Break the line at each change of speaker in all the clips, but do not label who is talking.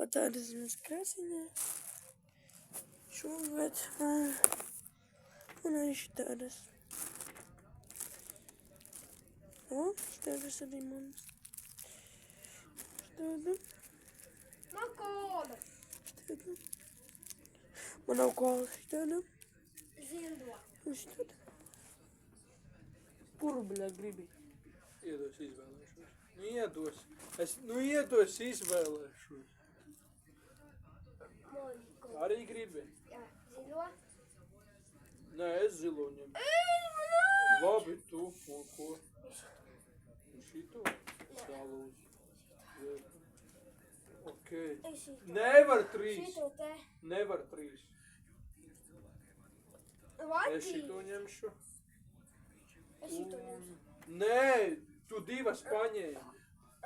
Tādas mums krāsiņā. Šogad un arī šitādas. O, šitādas arī mums. Šitāda.
Man kola.
Šitāda. Man nav kola šitāda.
Zilo.
Un šitāda. Kuru, bļā, gribi?
Iedos izvēlēšos. Iedos izvēlēšos.
Moliko.
Arī gribi?
Jā, zilo.
Nē, es zilo ņemu. Labi, tu, un ko? Un šito? Salūzi. Ok. Nevar trīs.
Šito te.
Nevar trīs.
Vai
Es šito ņemšu.
Es šito ņemšu.
Nē, tu divas paņēmi.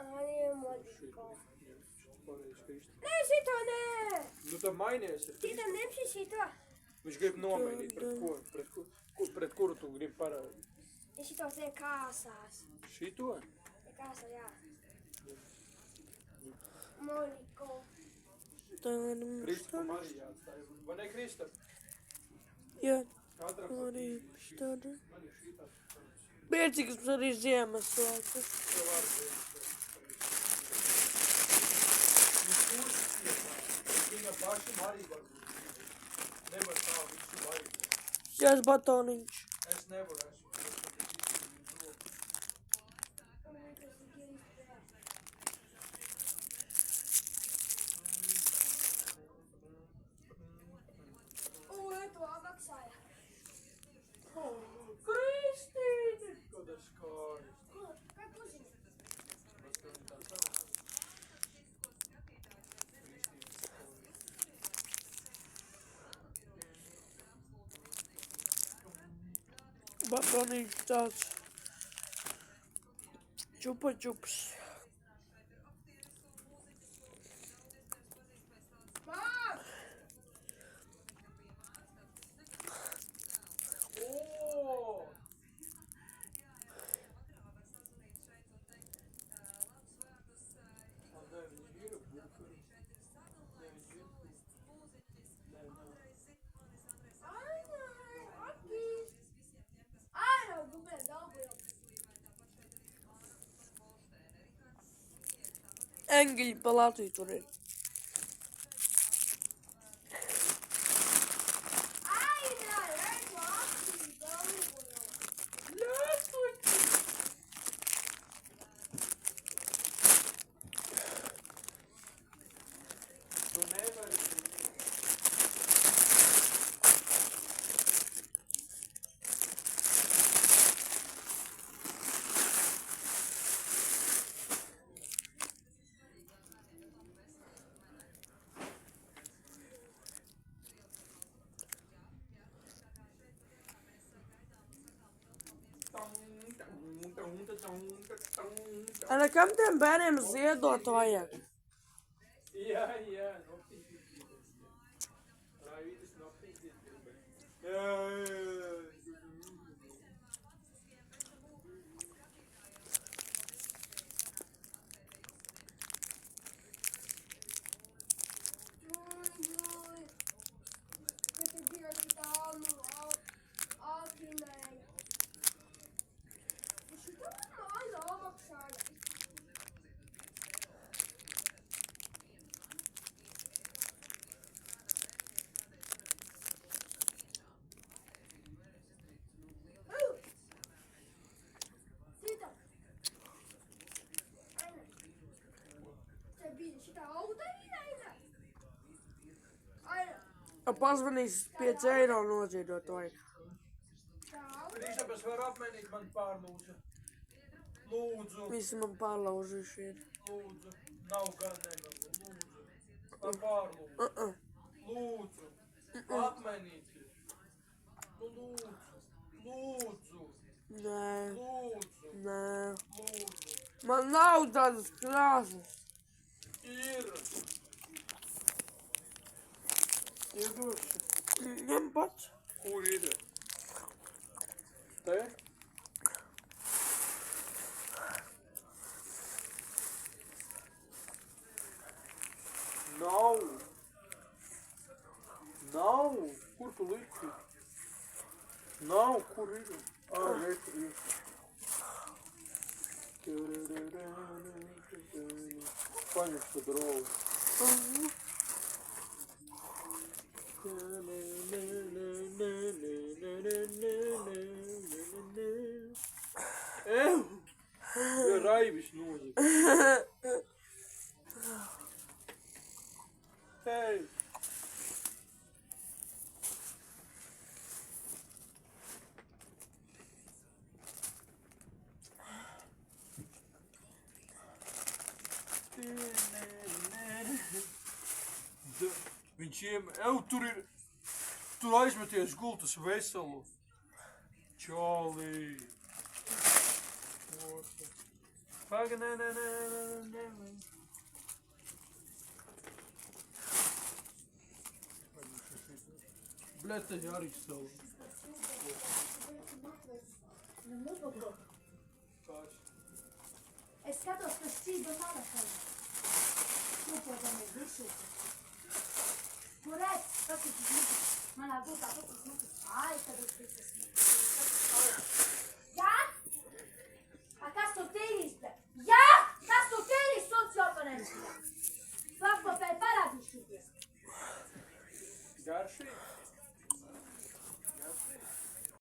Arī moliko.
Pareizi, Kristi.
Nē, šito nē.
Nu tad mainies ar
Šito
Kristu.
nemši šito.
Viņš grib nomainīt pret ko? Pret kuru tu gribi parādīt?
Es šito te kāsās.
Šito?
Te kāsā, jā. Moliko.
Tāda mums
Kristam
tāda.
arī jāatstāja. Vai ne, Kristam?
Jā,
Katram
arī šitāda.
man ir šitā.
Priecīgs arī Ziemassvētkus.
Tev arī viens. Viņa pašam arī var būt. Nevar tā visu laiku.
Šās batoniņš.
Es nevaru esmu.
To maksāja.
Kristīne! Kāda skāista.
Kā puziņa?
Batoniņš tāds. Čupa čups.
Māk!
O! Ne, viņi ir buferi. Ne, viņi ir buferi. Nē, nav.
Ai, akīs. Ai, jau gubē dabūju.
Engļi pa Latviju tur ir.
Ai, nē, redzu akīs dabūju.
Ļāsmuļi! Tu nevari.
Ana, kam tiem bērniem ziedot vajag?
Jā, jā, noptīties. Raidis noptīties. Jā, jā.
Juj, ka te bieži tālu ātrināja. Šito man nomaksāja. Sita. Aina. Te bija šitā auta īraina. Aina.
Pazvanīs 5 eiro noziedot vajag.
Tā auta.
Kristāpēc var apmainīt man pārlūdzu. Lūdzu,
Visi man pārlaužuši ir.
lūdzu. Nav gan nevaru. Lūdzu. Par pārlūdzu. Lūdzu. Apmainīties. Nu, lūdzu. Lūdzu.
Nē,
Lūdzu.
nē.
Lūdzu.
Man nav tādas krāsas.
Ir. Iedošu.
Ņem pats.
Kur ir? Te? Nav
liki? Nav, kur ir? Ir. Paņem šo drolu. Ja raivis nozīk. Hei! Viņš tur aizmeties gultas veselu. Čālī. Paga, nē. Bļet, te arī savu.
Es skatos, ka šķība telefonu. Nopodamies visu. Nu redz, tas ir smukas. Manā gultā tas ir smukas. Ai, tad ir smukas.